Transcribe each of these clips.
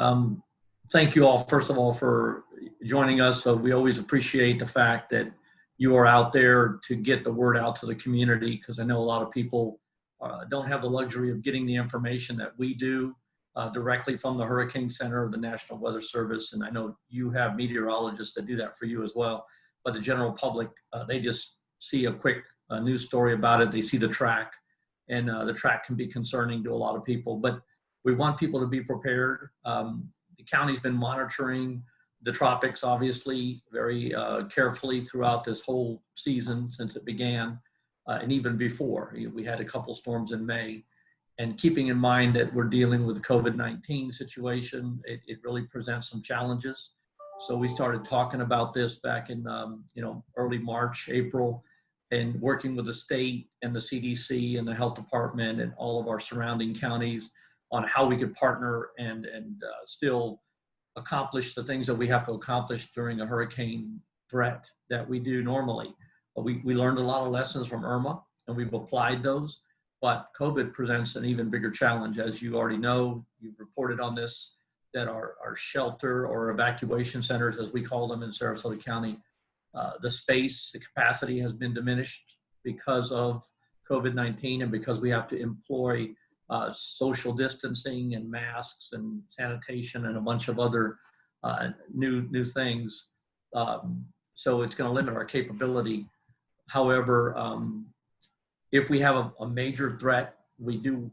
Um, Thank you all, first of all, for joining us. So we always appreciate the fact that you are out there to get the word out to the community, because I know a lot of people don't have the luxury of getting the information that we do directly from the Hurricane Center of the National Weather Service. And I know you have meteorologists that do that for you as well. But the general public, they just see a quick news story about it. They see the track, and the track can be concerning to a lot of people. But we want people to be prepared. The county's been monitoring the tropics, obviously, very carefully throughout this whole season since it began, and even before. We had a couple storms in May. And keeping in mind that we're dealing with the COVID-19 situation, it really presents some challenges. So we started talking about this back in early March, April, and working with the state and the CDC and the health department and all of our surrounding counties on how we could partner and still accomplish the things that we have to accomplish during a hurricane threat that we do normally. But we learned a lot of lessons from Irma, and we've applied those. But COVID presents an even bigger challenge. As you already know, you've reported on this, that our shelter or evacuation centers, as we call them in Sarasota County, the space, the capacity has been diminished because of COVID-19 and because we have to employ social distancing and masks and sanitation and a bunch of other new things. So it's going to limit our capability. However, if we have a major threat, we do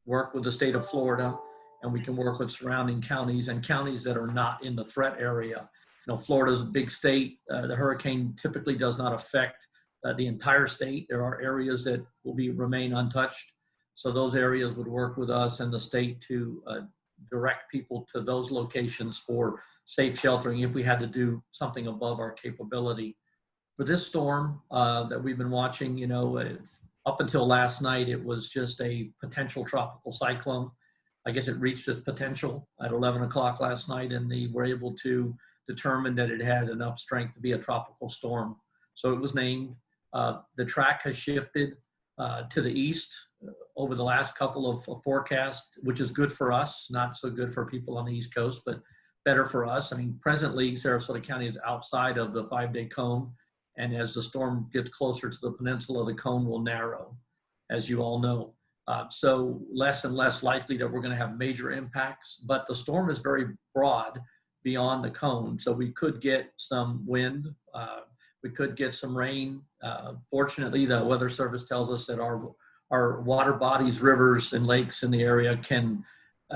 work with the state of Florida, and we can work with surrounding counties and counties that are not in the threat area. Florida's a big state. The hurricane typically does not affect the entire state. There are areas that will remain untouched. So those areas would work with us and the state to direct people to those locations for safe sheltering if we had to do something above our capability. For this storm that we've been watching, up until last night, it was just a potential tropical cyclone. I guess it reached its potential at 11 o'clock last night, and they were able to determine that it had enough strength to be a tropical storm. So it was named. The track has shifted to the east over the last couple of forecasts, which is good for us, not so good for people on the East Coast, but better for us. I mean, presently, Sarasota County is outside of the 5-day cone. And as the storm gets closer to the peninsula, the cone will narrow, as you all know. So less and less likely that we're going to have major impacts. But the storm is very broad beyond the cone. So we could get some wind. We could get some rain. Fortunately, the Weather Service tells us that our water bodies, rivers, and lakes in the area can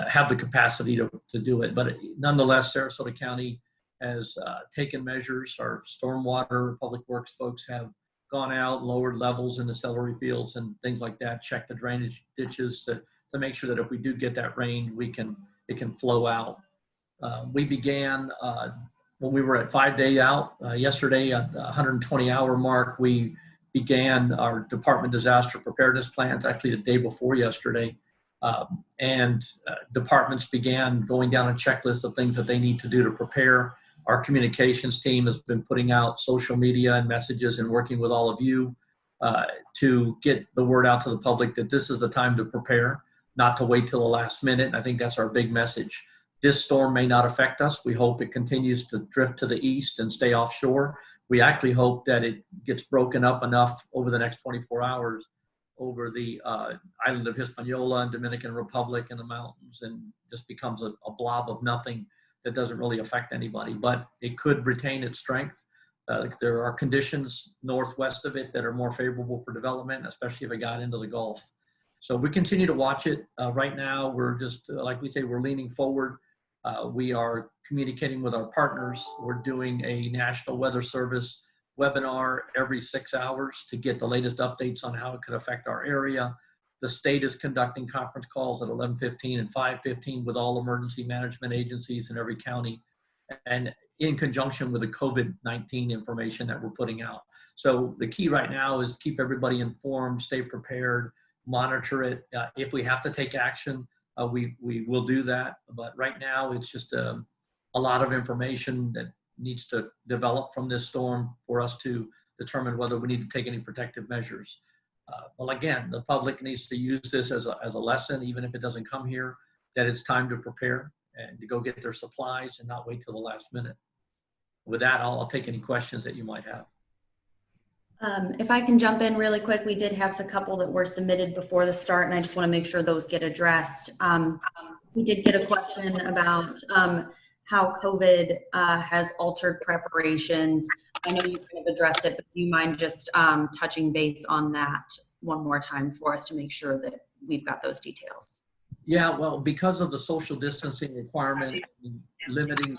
have the capacity to do it. But nonetheless, Sarasota County has taken measures. Our stormwater public works folks have gone out, lowered levels in the celery fields and things like that, checked the drainage ditches to make sure that if we do get that rain, it can flow out. We began, when we were at 5-day out, yesterday at the 120-hour mark, we began our department disaster preparedness plans, actually the day before yesterday. And departments began going down a checklist of things that they need to do to prepare. Our communications team has been putting out social media and messages and working with all of you to get the word out to the public that this is the time to prepare, not to wait till the last minute. And I think that's our big message. This storm may not affect us. We hope it continues to drift to the east and stay offshore. We actually hope that it gets broken up enough over the next 24 hours over the island of Hispaniola and Dominican Republic and the mountains, and just becomes a blob of nothing that doesn't really affect anybody, but it could retain its strength. There are conditions northwest of it that are more favorable for development, especially if it got into the Gulf. So we continue to watch it. Right now, we're just, like we say, we're leaning forward. We are communicating with our partners. We're doing a National Weather Service webinar every 6 hours to get the latest updates on how it could affect our area. The state is conducting conference calls at 11:15 and 5:15 with all emergency management agencies in every county, and in conjunction with the COVID-19 information that we're putting out. So the key right now is keep everybody informed, stay prepared, monitor it. If we have to take action, we will do that. But right now, it's just a lot of information that needs to develop from this storm for us to determine whether we need to take any protective measures. Well, again, the public needs to use this as a lesson, even if it doesn't come here, that it's time to prepare. and to go get their supplies and not wait till the last minute. With that, I'll take any questions that you might have. If I can jump in really quick, we did have a couple that were submitted before the start, and I just want to make sure those get addressed. We did get a question about how COVID has altered preparations. I know you kind of addressed it, but do you mind just touching base on that one more time for us to make sure that we've got those details? Yeah, well, because of the social distancing requirement, limiting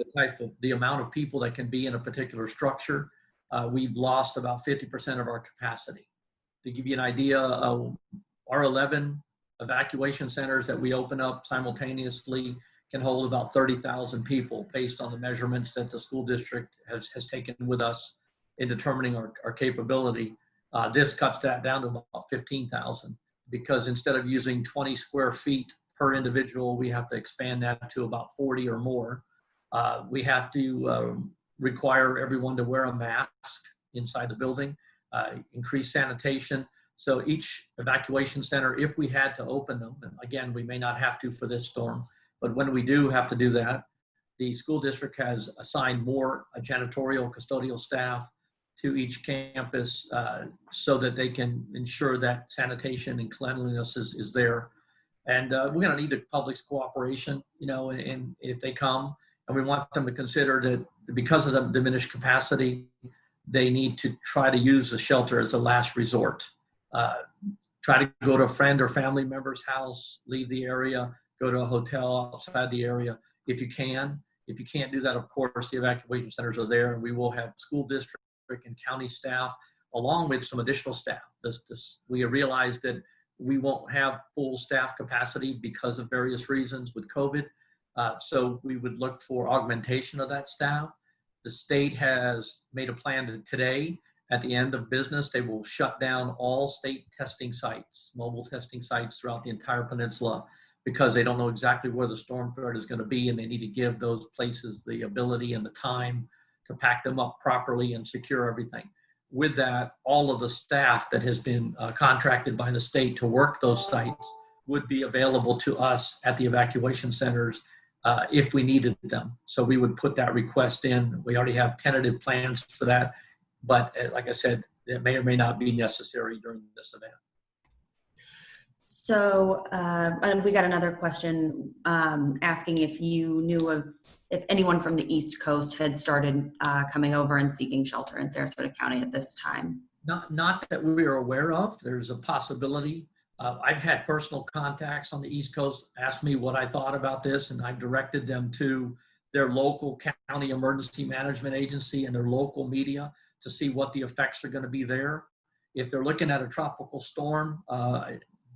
the amount of people that can be in a particular structure, we've lost about 50% of our capacity. To give you an idea, our 11 evacuation centers that we open up simultaneously can hold about 30,000 people based on the measurements that the school district has taken with us in determining our capability. This cuts that down to about 15,000 because instead of using 20 square feet per individual, we have to expand that to about 40 or more. We have to require everyone to wear a mask inside the building, increase sanitation. So each evacuation center, if we had to open them, and again, we may not have to for this storm, but when we do have to do that, the school district has assigned more janitorial custodial staff to each campus so that they can ensure that sanitation and cleanliness is there. And we're going to need the public's cooperation, and if they come, and we want them to consider that because of the diminished capacity, they need to try to use the shelter as a last resort. Try to go to a friend or family member's house, leave the area, go to a hotel outside the area if you can. If you can't do that, of course, the evacuation centers are there, and we will have school district and county staff along with some additional staff. We realized that we won't have full staff capacity because of various reasons with COVID. So we would look for augmentation of that staff. The state has made a plan that today, at the end of business, they will shut down all state testing sites, mobile testing sites throughout the entire peninsula, because they don't know exactly where the storm threat is going to be, and they need to give those places the ability and the time to pack them up properly and secure everything. With that, all of the staff that has been contracted by the state to work those sites would be available to us at the evacuation centers if we needed them. So we would put that request in. We already have tentative plans for that, but like I said, it may or may not be necessary during this event. So and we got another question asking if you knew if anyone from the East Coast had started coming over and seeking shelter in Sarasota County at this time. Not that we are aware of. There's a possibility. I've had personal contacts on the East Coast ask me what I thought about this, and I've directed them to their local county emergency management agency and their local media to see what the effects are going to be there. If they're looking at a tropical storm,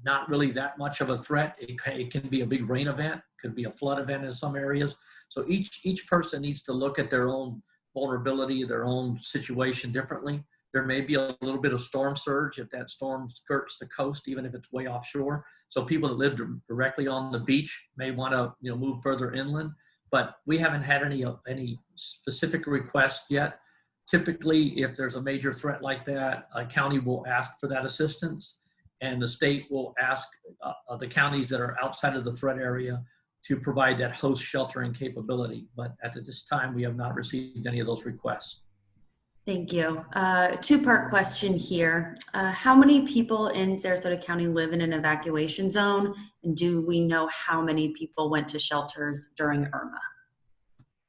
not really that much of a threat. It can be a big rain event, could be a flood event in some areas. So each person needs to look at their own vulnerability, their own situation differently. There may be a little bit of storm surge if that storm skirts the coast, even if it's way offshore. So people that live directly on the beach may want to move further inland. But we haven't had any specific requests yet. Typically, if there's a major threat like that, a county will ask for that assistance, and the state will ask the counties that are outside of the threat area to provide that host sheltering capability. But at this time, we have not received any of those requests. Thank you. Two-part question here. How many people in Sarasota County live in an evacuation zone? And do we know how many people went to shelters during Irma?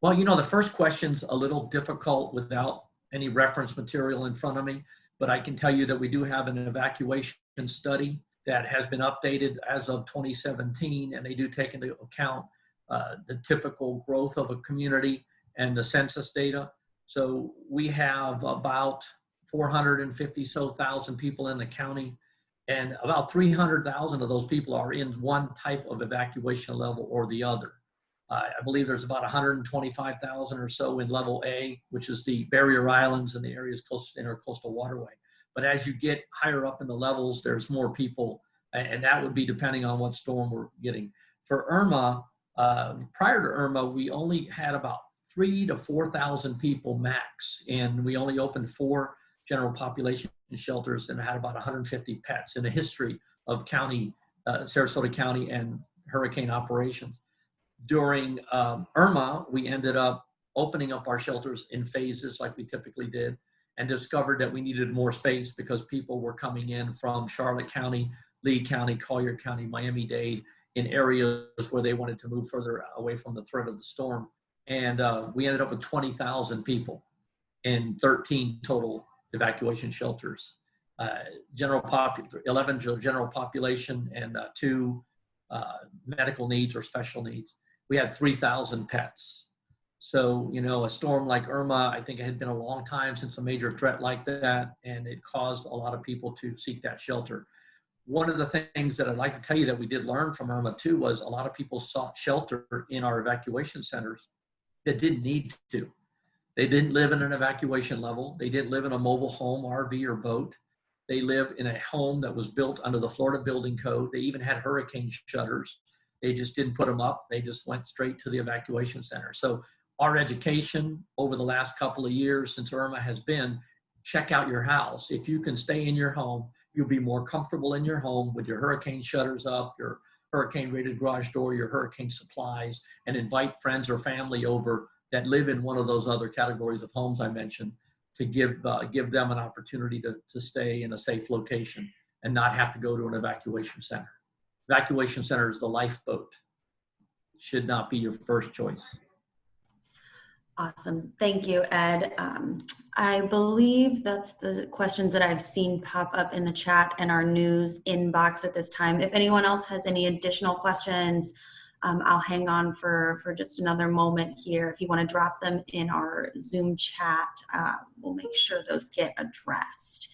Well, the first question's a little difficult without any reference material in front of me, but I can tell you that we do have an evacuation study that has been updated as of 2017, and they do take into account the typical growth of a community and the census data. So we have about 450,000 people in the county, and about 300,000 of those people are in one type of evacuation level or the other. I believe there's about 125,000 or so in level A, which is the barrier islands and the areas close to the intercoastal waterway. But as you get higher up in the levels, there's more people, and that would be depending on what storm we're getting. For Irma, prior to Irma, we only had about 3,000 to 4,000 people max, and we only opened 4 general population shelters and had about 150 pets in the history of Sarasota County and hurricane operations. During Irma, we ended up opening up our shelters in phases like we typically did, and discovered that we needed more space because people were coming in from Charlotte County, Lee County, Collier County, Miami-Dade, in areas where they wanted to move further away from the threat of the storm. And we ended up with 20,000 people in 13 total evacuation shelters. 11 general population and 2 medical needs or special needs. We had 3,000 pets. So, you know, a storm like Irma, I think it had been a long time since a major threat like that, and it caused a lot of people to seek that shelter. One of the things that I'd like to tell you that we did learn from Irma too was a lot of people sought shelter in our evacuation centers that didn't need to. They didn't live in an evacuation level. They didn't live in a mobile home, RV, or boat. They lived in a home that was built under the Florida Building Code. They even had hurricane shutters. They just didn't put them up. They just went straight to the evacuation center. So our education over the last couple of years since Irma has been, check out your house. If you can stay in your home, you'll be more comfortable in your home with your hurricane shutters up, your hurricane rated garage door, your hurricane supplies, and invite friends or family over that live in one of those other categories of homes I mentioned to give them an opportunity to stay in a safe location and not have to go to an evacuation center. Evacuation center is the lifeboat. It should not be your first choice. Awesome. Thank you, Ed. I believe that's the questions that I've seen pop up in the chat and our news inbox at this time. If anyone else has any additional questions, I'll hang on for just another moment here. If you want to drop them in our Zoom chat, we'll make sure those get addressed.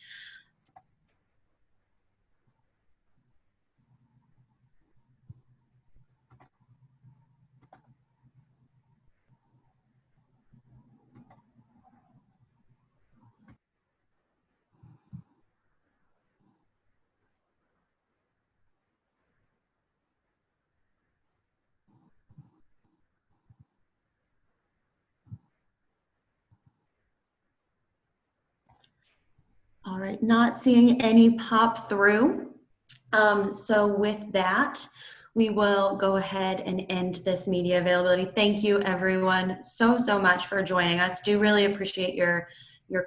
All right, not seeing any pop through. So with that, we will go ahead and end this media availability. Thank you everyone so much for joining us. Do really appreciate your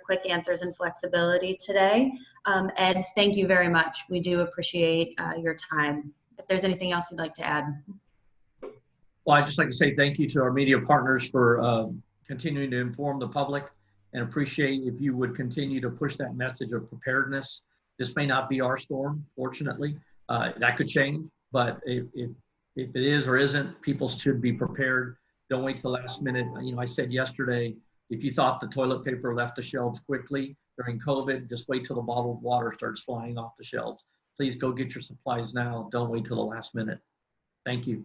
quick answers and flexibility today. Ed, thank you very much. We do appreciate your time. If there's anything else you'd like to add. Well, I'd just like to say thank you to our media partners for continuing to inform the public, and appreciate if you would continue to push that message of preparedness. This may not be our storm, fortunately. That could change, but if it is or isn't, people should be prepared. Don't wait till the last minute. You know, I said yesterday, if you thought the toilet paper left the shelves quickly during COVID, just wait till the bottled water starts flying off the shelves. Please go get your supplies now. Don't wait till the last minute. Thank you.